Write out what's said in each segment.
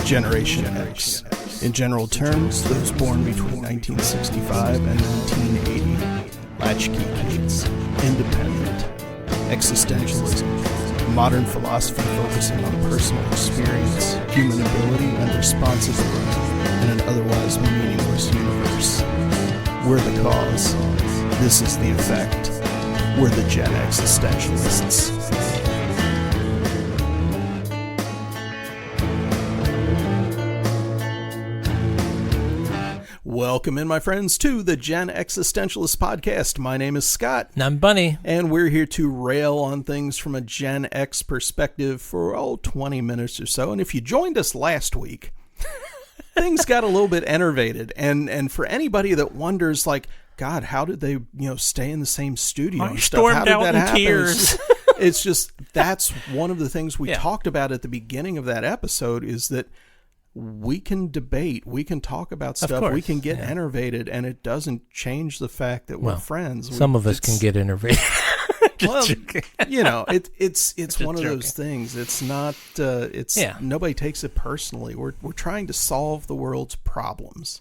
Generation X. In general terms, those born between 1965 and 1980. Latchkey kids. Independent. Existentialism. Modern philosophy focusing on personal experience, human ability, and responsibility in an otherwise meaningless universe. We're the cause. This is the effect. We're the Gen Existentialists. Welcome in, my friends, to the Gen Existentialist podcast. My name is Scott. And I'm Bunny. And we're here to rail on things from a Gen X perspective for, 20 minutes or so. And if you joined us last week, things got a little bit enervated. And for anybody that wonders, like, God, how did they, stay in the same studio? I stormed out in tears. It's just, that's one of the things we talked about at the beginning of that episode, is that we can debate, we can talk about stuff, we can get enervated, and it doesn't change the fact that we're friends. Some of us can get enervated. It's one of those things. It's not, nobody takes it personally. We're trying to solve the world's problems.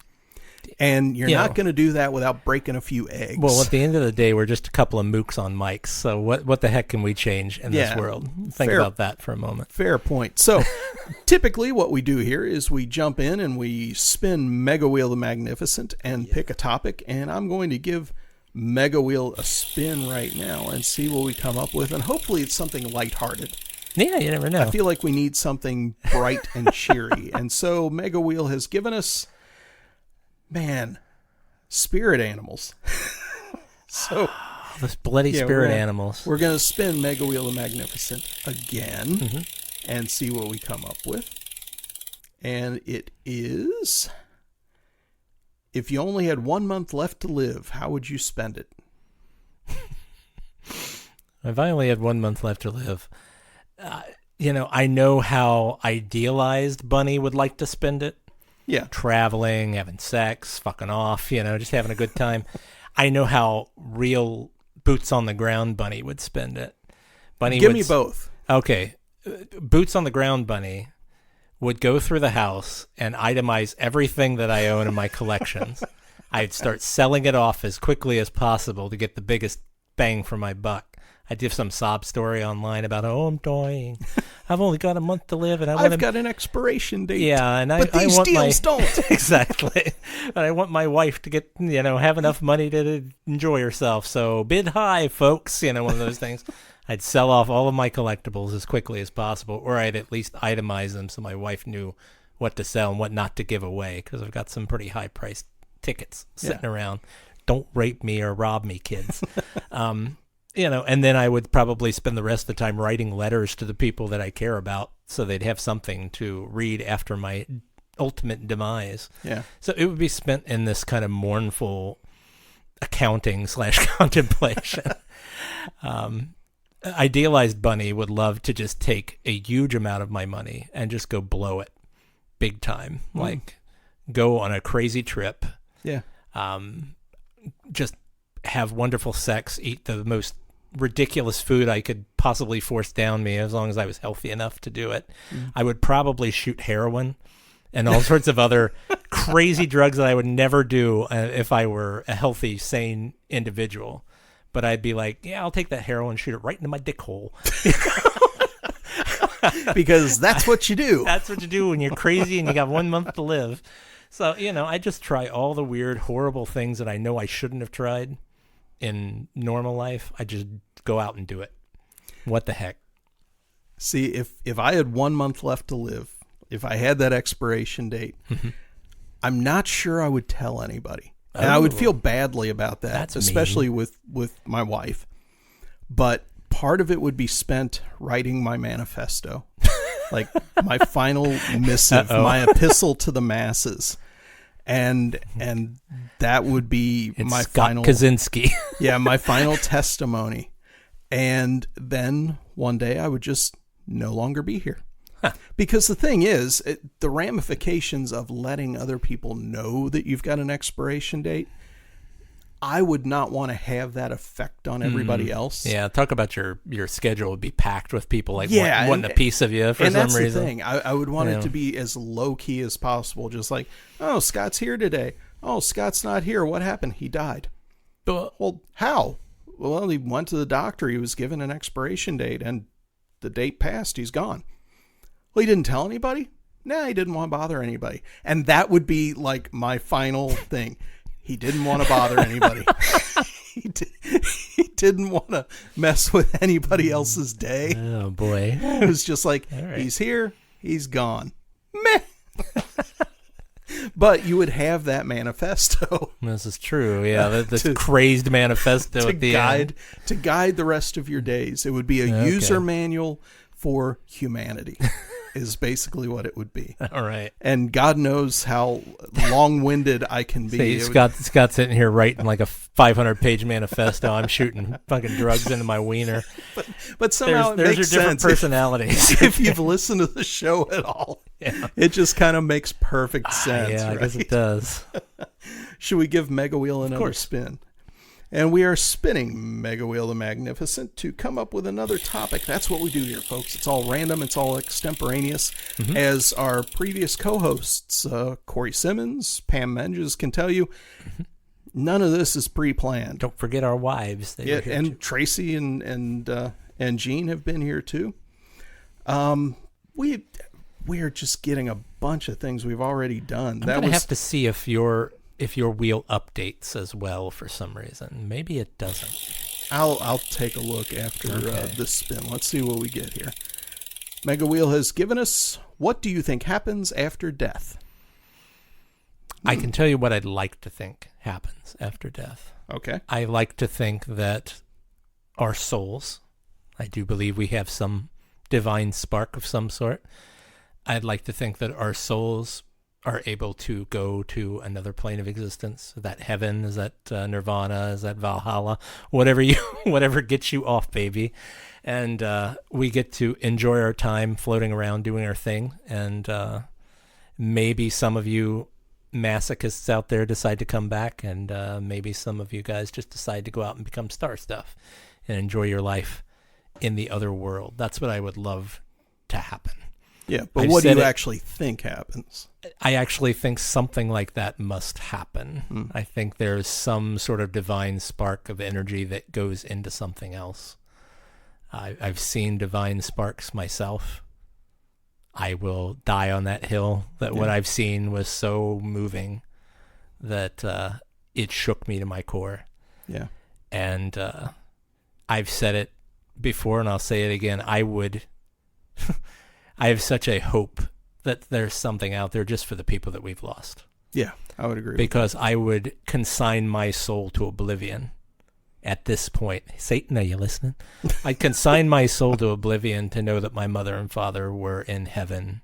And you're not going to do that without breaking a few eggs. Well, at the end of the day, we're just a couple of mooks on mics. So what the heck can we change in this world? Think about that for a moment. Fair point. So typically what we do here is we jump in and we spin MegaWheel the Magnificent and pick a topic. And I'm going to give MegaWheel a spin right now and see what we come up with. And hopefully it's something lighthearted. Yeah, you never know. I feel like we need something bright and cheery. And so MegaWheel has given us... spirit animals. So those bloody spirit animals. We're going to spin MegaWheel the Magnificent again and see what we come up with. And it is, if you only had 1 month left to live, how would you spend it? If I only had 1 month left to live, I know how idealized Bunny would like to spend it. Yeah. Traveling, having sex, fucking off, just having a good time. I know how real boots on the ground Bunny would spend it. Give me both. Okay. Boots on the ground Bunny would go through the house and itemize everything that I own in my collections. I'd start selling it off as quickly as possible to get the biggest bang for my buck. I'd give some sob story online about, I'm dying. I've only got a month to live, and I've got an expiration date. Yeah, and but these deals don't. Exactly. And I want my wife to get, have enough money to enjoy herself. So bid high, folks. One of those things. I'd sell off all of my collectibles as quickly as possible, or I'd at least itemize them so my wife knew what to sell and what not to give away, because I've got some pretty high-priced tickets sitting around. Don't rape me or rob me, kids. And then I would probably spend the rest of the time writing letters to the people that I care about so they'd have something to read after my ultimate demise. Yeah. So it would be spent in this kind of mournful accounting / contemplation. Idealized Bunny would love to just take a huge amount of my money and just go blow it big time. Like go on a crazy trip. Yeah. Just have wonderful sex, eat the most ridiculous food I could possibly force down me as long as I was healthy enough to do it. I would probably shoot heroin and all sorts of other crazy drugs that I would never do if I were a healthy, sane individual. But I'd be like, I'll take that heroin and shoot it right into my dick hole. Because that's what you do. That's what you do when you're crazy and you got 1 month to live. So, I just try all the weird, horrible things that I know I shouldn't have tried in normal life. I just go out and do it. What the heck? See, if I had 1 month left to live, if I had that expiration date, I'm not sure I would tell anybody. And I would feel badly about that, That's especially with my wife. But part of it would be spent writing my manifesto. Like my final missive, my epistle to the masses. And that would be my Scott final Kaczynski. my final testimony. And then one day I would just no longer be here. Because the thing is, the ramifications of letting other people know that you've got an expiration date, I would not want to have that effect on everybody else. Yeah, talk about your schedule would be packed with people like Yeah, wanting a piece of you for and some that's reason. the thing. I would want it to be as low key as possible. Just like, oh, Scott's here today. Oh, Scott's not here. What happened? He died. Well, how? Well, he went to the doctor. He was given an expiration date, and the date passed. He's gone. Well, he didn't tell anybody? Nah, he didn't want to bother anybody. And that would be like my final thing. He didn't want to bother anybody. He didn't want to mess with anybody else's day. Oh, boy. It was just like, he's here, he's gone. Meh. But you would have that manifesto. This is true. Yeah, this crazed manifesto at the end. To guide the rest of your days. It would be a user manual for humanity. Is basically what it would be. All right. And God knows how long-winded I can be. Scott's sitting here writing like a 500-page manifesto. I'm shooting fucking drugs into my wiener. But somehow there's it makes your different sense personalities. if you've listened to the show at all. Yeah. It just kind of makes perfect sense. Yeah, I guess it does. Should we give MegaWheel another spin? And we are spinning MegaWheel the Magnificent to come up with another topic. That's what we do here, folks. It's all random. It's all extemporaneous. As our previous co-hosts, Corey Simmons, Pam Menges, can tell you, none of this is pre-planned. Don't forget our wives. They were here and too. Tracy and Jean have been here too. We are just getting a bunch of things we've already done. I'm gonna have to see if your wheel updates as well for some reason. Maybe it doesn't. I'll take a look after this spin. Let's see what we get here. MegaWheel has given us, what do you think happens after death? I can tell you what I'd like to think happens after death. Okay. I like to think that our souls, I do believe we have some divine spark of some sort. I'd like to think that our souls are able to go to another plane of existence. Is that heaven? Is that nirvana? Is that Valhalla? Whatever gets you off, baby. And we get to enjoy our time floating around doing our thing. And maybe some of you masochists out there decide to come back, and maybe some of you guys just decide to go out and become star stuff and enjoy your life in the other world. That's what I would love to happen. Yeah, but what do you actually think happens? I actually think something like that must happen. I think there's some sort of divine spark of energy that goes into something else. I've seen divine sparks myself. I will die on that hill that what I've seen was so moving that it shook me to my core. Yeah. And I've said it before, and I'll say it again. I have such a hope that there's something out there just for the people that we've lost. Yeah, I would agree. Because I would consign my soul to oblivion at this point. Satan, are you listening? I'd consign my soul to oblivion to know that my mother and father were in heaven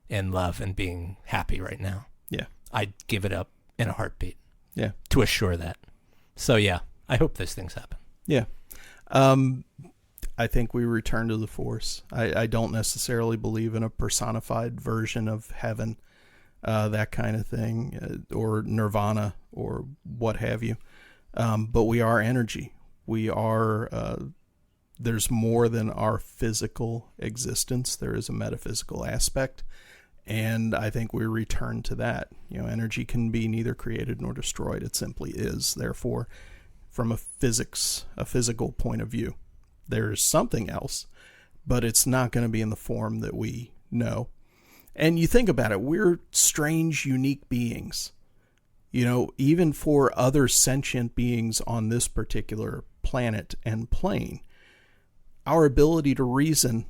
in love and being happy right now. Yeah. I'd give it up in a heartbeat. Yeah. To assure that. So, yeah, I hope those things happen. Yeah. I think we return to the Force. I don't necessarily believe in a personified version of heaven, that kind of thing, or nirvana, or what have you. But we are energy. We are, there's more than our physical existence. There is a metaphysical aspect. And I think we return to that. Energy can be neither created nor destroyed. It simply is. Therefore, from a physical point of view, there's something else, but it's not going to be in the form that we know. And you think about it, we're strange, unique beings. Even for other sentient beings on this particular planet and plane, our ability to reason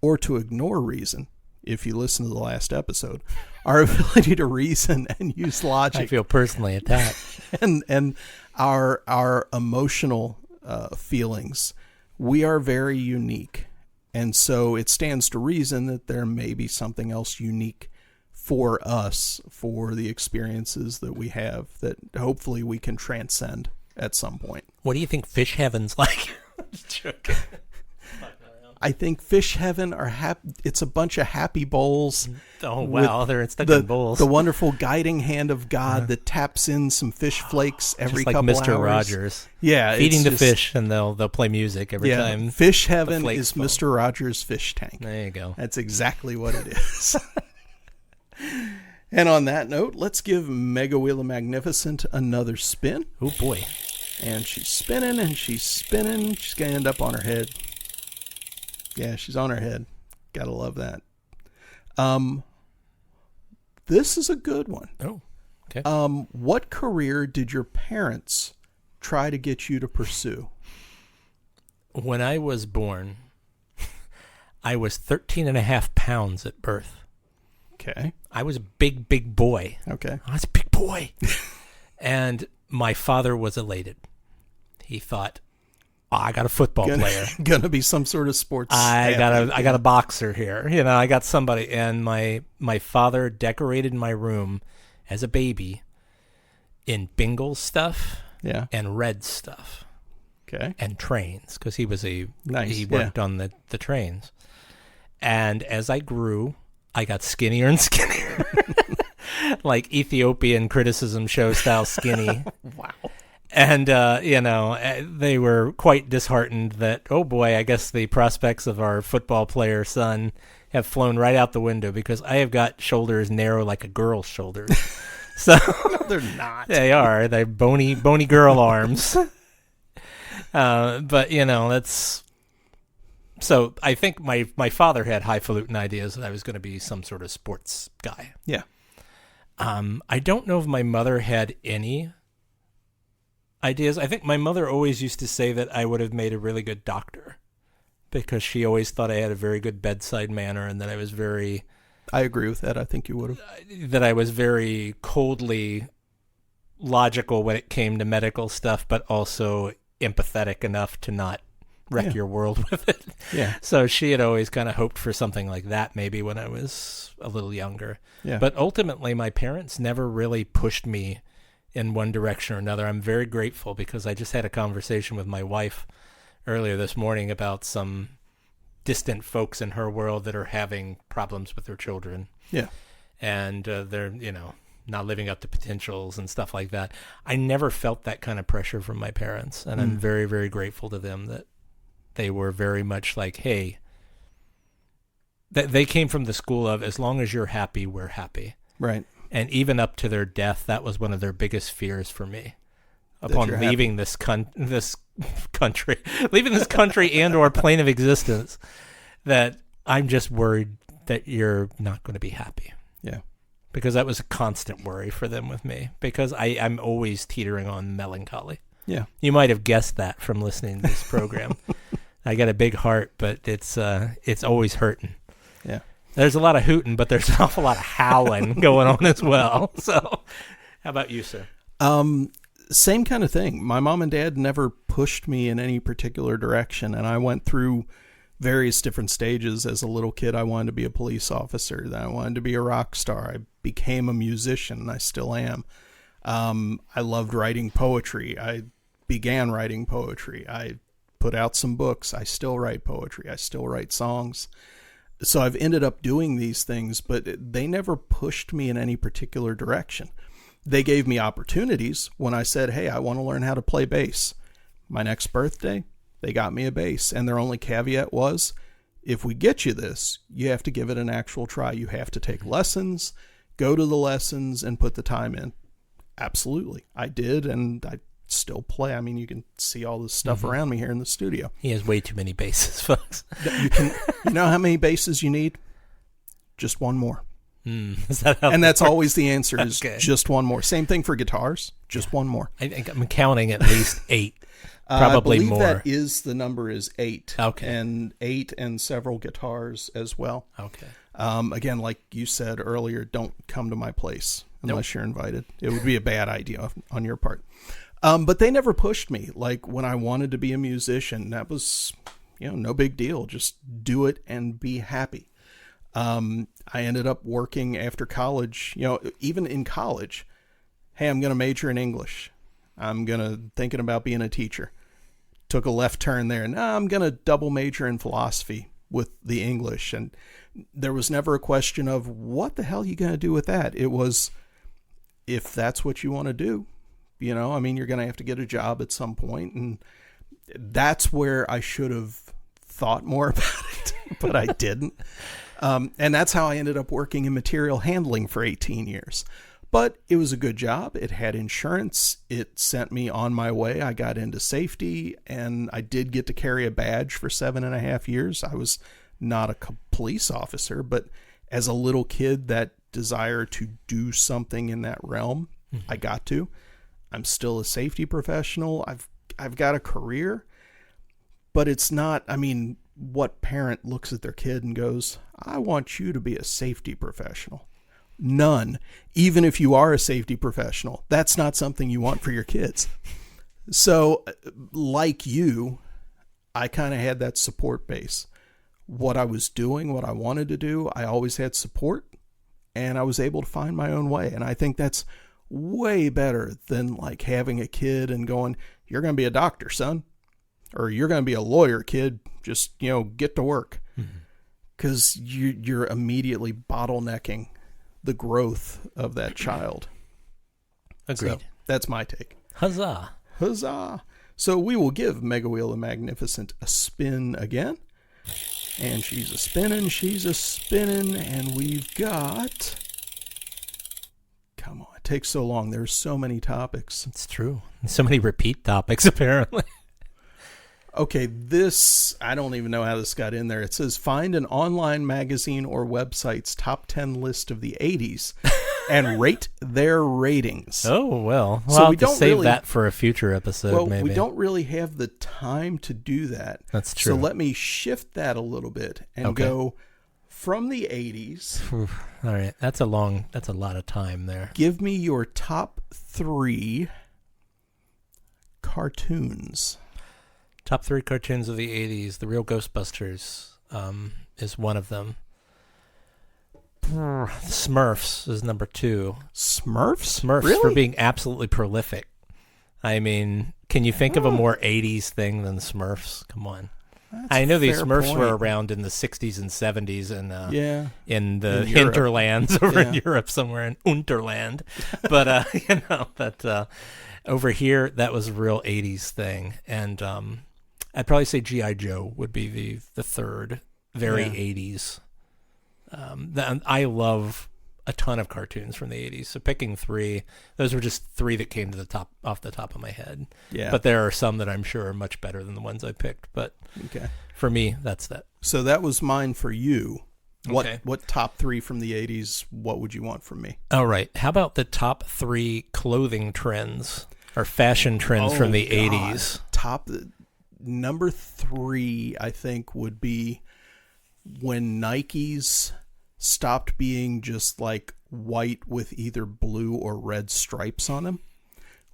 or to ignore reason, if you listen to the last episode, our ability to reason and use logic. I feel personally attacked. and our emotional feelings, we are very unique. And so it stands to reason that there may be something else unique for us, for the experiences that we have, that hopefully we can transcend at some point. What do you think fish heaven's like? I'm just joking. I think fish heaven it's a bunch of happy bowls. Oh, wow. They're stuck in bowls. The wonderful guiding hand of God that taps in some fish flakes every Just like couple Mr. hours. Rogers. Yeah. Feeding the fish, and they'll play music every time. Fish heaven flakes is fall. Mr. Rogers' fish tank. There you go. That's exactly what it is. And on that note, let's give MegaWheel the Magnificent another spin. Oh, boy. And she's spinning and she's spinning. She's going to end up on her head. Yeah, she's on her head. Gotta love that. This is a good one. Oh, okay. What career did your parents try to get you to pursue? When I was born, I was 13 and a half pounds at birth. Okay. I was a big, big boy. Okay. I was a big boy. And my father was elated. He thought, I got a football player. Gonna be some sort of sports. I got a boxer here. I got somebody. And my father decorated my room as a baby in Bingle stuff and Red stuff. Okay. And trains, because he Nice. worked on the trains. And as I grew, I got skinnier and skinnier. Like Ethiopian criticism show style skinny. Wow. And, they were quite disheartened that, oh boy, I guess the prospects of our football player son have flown right out the window, because I have got shoulders narrow like a girl's shoulders. So No, they're not. They are. They're bony girl arms. But, that's... So I think my father had highfalutin ideas that I was going to be some sort of sports guy. Yeah. I don't know if my mother had any ideas. I think my mother always used to say that I would have made a really good doctor, because she always thought I had a very good bedside manner, and that I was very... I agree with that. I think you would have. That I was very coldly logical when it came to medical stuff, but also empathetic enough to not wreck your world with it. Yeah. So she had always kind of hoped for something like that maybe when I was a little younger. Yeah. But ultimately, my parents never really pushed me in one direction or another. I'm very grateful, because I just had a conversation with my wife earlier this morning about some distant folks in her world that are having problems with their children. Yeah. And they're, not living up to potentials and stuff like that. I never felt that kind of pressure from my parents, and I'm very, very grateful to them that they were very much like, hey, they came from the school of, as long as you're happy, we're happy. Right. And even up to their death, that was one of their biggest fears for me. Upon leaving this country, leaving this country and or plane of existence, that I'm just worried that you're not going to be happy. Yeah. Because that was a constant worry for them with me, because I'm always teetering on melancholy. Yeah. You might have guessed that from listening to this program. I got a big heart, but it's always hurting. Yeah. There's a lot of hooting, but there's an awful lot of howling going on as well. So how about you, sir? Same kind of thing. My mom and dad never pushed me in any particular direction, and I went through various different stages. As a little kid, I wanted to be a police officer. Then I wanted to be a rock star. I became a musician, and I still am. I loved writing poetry. I began writing poetry. I put out some books. I still write poetry. I still write songs. So I've ended up doing these things, but they never pushed me in any particular direction. They gave me opportunities when I said, hey, I want to learn how to play bass. My next birthday, they got me a bass. And their only caveat was, if we get you this, you have to give it an actual try. You have to take lessons, go to the lessons, and put the time in. Absolutely. I did, and I still play. I mean, you can see all this stuff around me here in the studio. He has way too many basses, folks. You know how many basses you need? Just one more. Is that how And that's always the answer, is Okay. just one more. Same thing for guitars, just one more. I think I'm counting at least 8, probably I believe more. that is, the number is 8. Okay. And 8 and several guitars as well. Okay. Again, like you said earlier, don't come to my place unless you're invited. It would be a bad idea on your part. But they never pushed me. Like when I wanted to be a musician, that was, no big deal. Just do it and be happy. I ended up working after college, even in college. Hey, I'm going to major in English. I'm thinking about being a teacher. took a left turn there. Now I'm going to double major in philosophy with the English. And there was never a question of what the hell are you going to do with that? It was, if that's what you want to do, you know, I mean, you're going to have to get a job at some point. And that's where I should have thought more about it, but I didn't. And that's how I ended up working in material handling for 18 years. But it was a good job. It had insurance. It sent me on my way. I got into safety, and I did get to carry a badge for 7.5 years. I was not a police officer, but as a little kid, that desire to do something in that realm, I got to. I'm still a safety professional. I've got a career, but it's not, I mean, what parent looks at their kid and goes, I want you to be a safety professional? None. Even if you are a safety professional, that's not something you want for your kids. So like you, I kind of had that support base. What I was doing, what I wanted to do, I always had support, and I was able to find my own way. And I think that's way better than like having a kid and going, you're going to be a doctor, son, or you're going to be a lawyer, kid. Just, you know, get to work. Because you're immediately bottlenecking the growth of that child. Agreed. So that's my take. Huzzah. Huzzah. So we will give MegaWheel the Magnificent a spin again. And she's a spinning, and we've got... Come on, it takes so long. There's so many topics. It's true. So many repeat topics, apparently. Okay, this, I don't even know how this got in there. It says, find an online magazine or website's top 10 list of the 80s and rate their ratings. Oh, well. So We'll we have to don't save really, that for a future episode, well, maybe. we don't really have the time to do that. That's true. So let me shift that a little bit and go from the 80s. All right. That's a lot of time there. Give me your top 3 cartoons. Top 3 cartoons of the 80s. The real Ghostbusters is one of them. Smurfs is number 2. Smurfs? Smurfs Really? for being absolutely prolific. I mean, can you think of a more 80s thing than Smurfs? Come on. That's I know these fair Smurfs point. were around in the 60s and 70s and in the In Europe. hinterlands over in Europe somewhere in Unterland. But, you know, that over here, that was a real 80s thing. And I'd probably say G.I. Joe would be the third, very 80s. I love a ton of cartoons from the 80s. So picking 3, those were just 3 that came to the top off the top of my head. Yeah. But there are some that I'm sure are much better than the ones I picked. But for me, that's that. So that was mine for you. What top 3 from the 80s, what would you want from me? All right. How about the top 3 clothing trends or fashion trends from the 80s? Number 3, I think, would be when Nikes stopped being just like white with either blue or red stripes on them.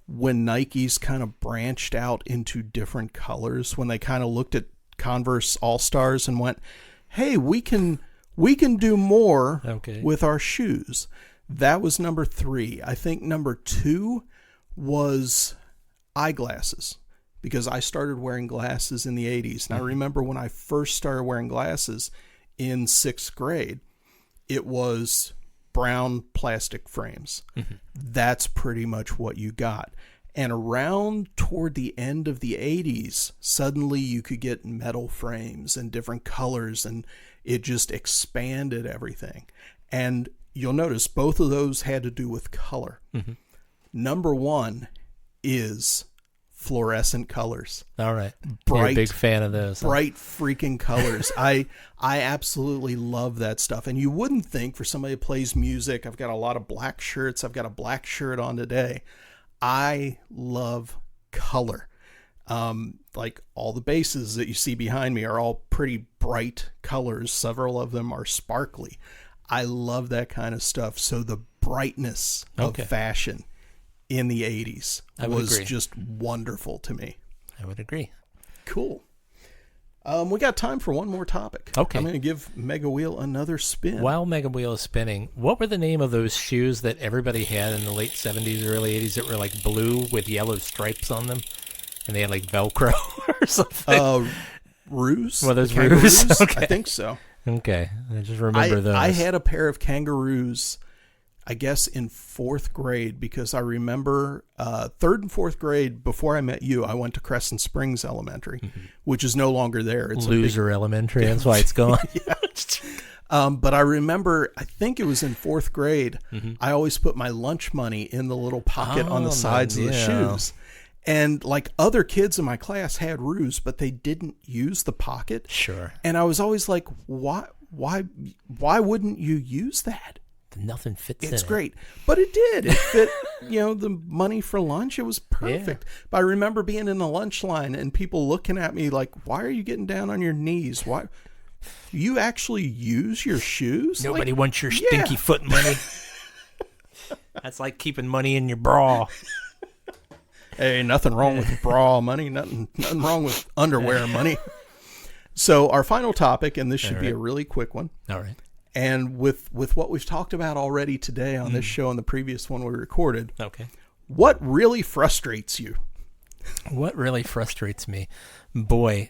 When Nikes kind of branched out into different colors, when they kind of looked at Converse All-Stars and went, hey, we can do more with our shoes. That was number 3. I think number 2 was eyeglasses, because I started wearing glasses in the 80s. And I remember when I first started wearing glasses in 6th grade, it was brown plastic frames. That's pretty much what you got. And around toward the end of the 80s, suddenly you could get metal frames and different colors, and it just expanded everything. And you'll notice both of those had to do with color. Number 1 is fluorescent colors. All right. Bright, you're a big fan of those. Bright freaking colors. I absolutely love that stuff. And you wouldn't think, for somebody who plays music, I've got a lot of black shirts. I've got a black shirt on today. I love color. Like all the basses that you see behind me are all pretty bright colors. Several of them are sparkly. I love that kind of stuff. So the brightness of fashion in the 80s was just wonderful to me. I would agree. Cool. We got time for one more topic. Okay. I'm going to give MegaWheel another spin. While MegaWheel is spinning, what were the name of those shoes that everybody had in the late 70s, early 80s that were like blue with yellow stripes on them? And they had like Velcro. or something? Ruse? Well, there's Kangaroos? ruse. Okay. I think so. Okay, I just remember those. I had a pair of kangaroos, I guess, in 4th grade, because I remember 3rd and 4th grade, before I met you, I went to Crescent Springs Elementary, which is no longer there. It's Loser Elementary, that's why it's gone. But I remember, I think it was in 4th grade, I always put my lunch money in the little pocket on the sides of the shoes. And like other kids in my class had ruse, but they didn't use the pocket. Sure. And I was always like, why wouldn't you use that? Nothing fits in it. It's great. But it did. It fit, the money for lunch. It was perfect. Yeah. But I remember being in the lunch line and people looking at me like, why are you getting down on your knees? Why? You actually use your shoes? Nobody wants your stinky foot money. That's like keeping money in your bra. Hey, nothing wrong with bra money. Nothing wrong with underwear money. So our final topic, and this should be a really quick one. All right. And with what we've talked about already today on this show and the previous one we recorded, okay, what really frustrates you? What really frustrates me? Boy,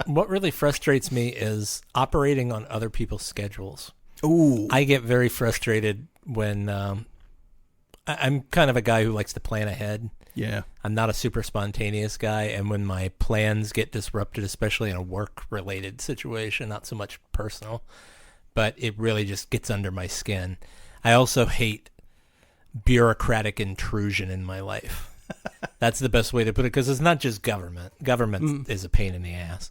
what really frustrates me is operating on other people's schedules. Ooh. I get very frustrated when I'm kind of a guy who likes to plan ahead. Yeah. I'm not a super spontaneous guy, and when my plans get disrupted, especially in a work-related situation, not so much personal, but it really just gets under my skin. I also hate bureaucratic intrusion in my life. That's the best way to put it, because it's not just government. Government is a pain in the ass,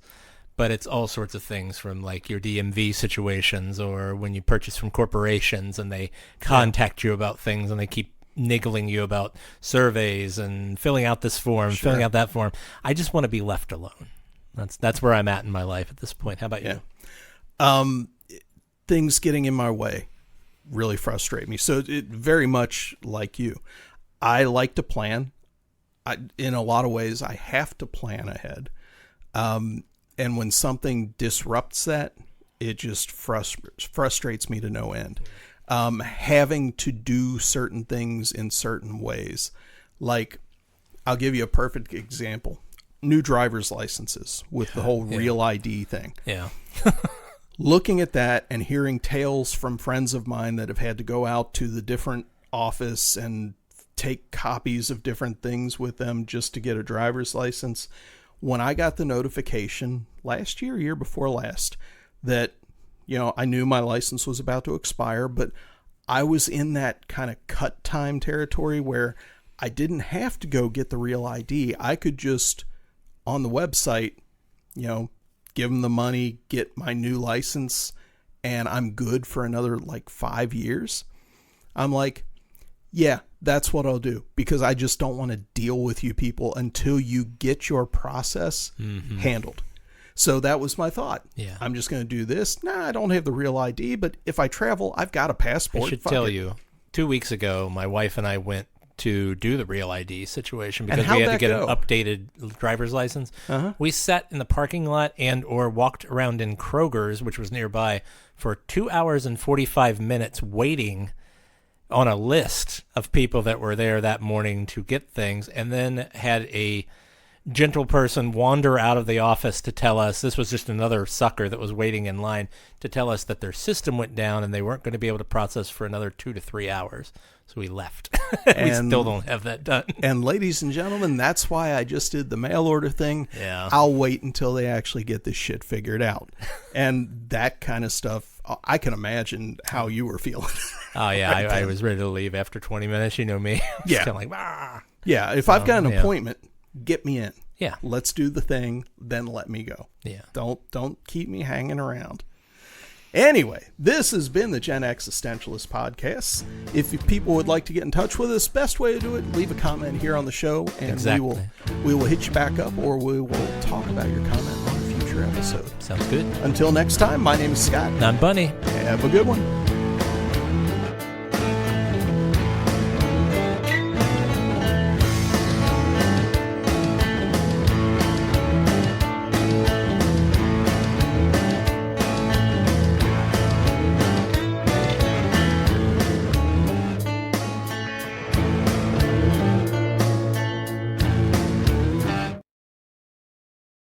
but it's all sorts of things, from like your DMV situations, or when you purchase from corporations and they contact you about things and they keep niggling you about surveys and filling out this form, filling out that form. I just want to be left alone. That's where I'm at in my life at this point. How about you? Things getting in my way really frustrate me. So it very much like you. I like to plan. In a lot of ways, I have to plan ahead. And when something disrupts that, it just frustrates me to no end. Having to do certain things in certain ways. Like, I'll give you a perfect example. New driver's licenses with the whole real ID thing. Yeah. Looking at that and hearing tales from friends of mine that have had to go out to the different office and take copies of different things with them just to get a driver's license. When I got the notification last year before last, that I knew my license was about to expire, but I was in that kind of cut time territory where I didn't have to go get the real ID. I could just, on the website, give them the money, get my new license, and I'm good for another 5 years. I'm like, yeah, that's what I'll do, because I just don't want to deal with you people until you get your process handled. So that was my thought. Yeah. I'm just going to do this. I don't have the real ID, but if I travel, I've got a passport. I should tell you, 2 weeks ago, my wife and I went to do the real ID situation because we had to get an updated driver's license. We sat in the parking lot or walked around in Kroger's, which was nearby, for 2 hours and 45 minutes waiting on a list of people that were there that morning to get things, and then had a gentle person wander out of the office to tell us, this was just another sucker that was waiting in line, to tell us that their system went down and they weren't going to be able to process for another 2 to 3 hours. So we left. We still don't have that done. And ladies and gentlemen, that's why I just did the mail order thing. Yeah. I'll wait until they actually get this shit figured out. And that kind of stuff, I can imagine how you were feeling. Oh, yeah. Right, I was ready to leave after 20 minutes. You know me. Yeah. Kind of like, ah. Yeah. If I've got an appointment, get me in. Yeah. Let's do the thing, then let me go. Yeah. Don't keep me hanging around. Anyway, this has been the Gen Existentialist Podcast. If people would like to get in touch with us, best way to do it, leave a comment here on the show, and we will hit you back up, or we will talk about your comment on a future episode. Sounds good. Until next time, my name is Scott. And I'm Bunny. Have a good one.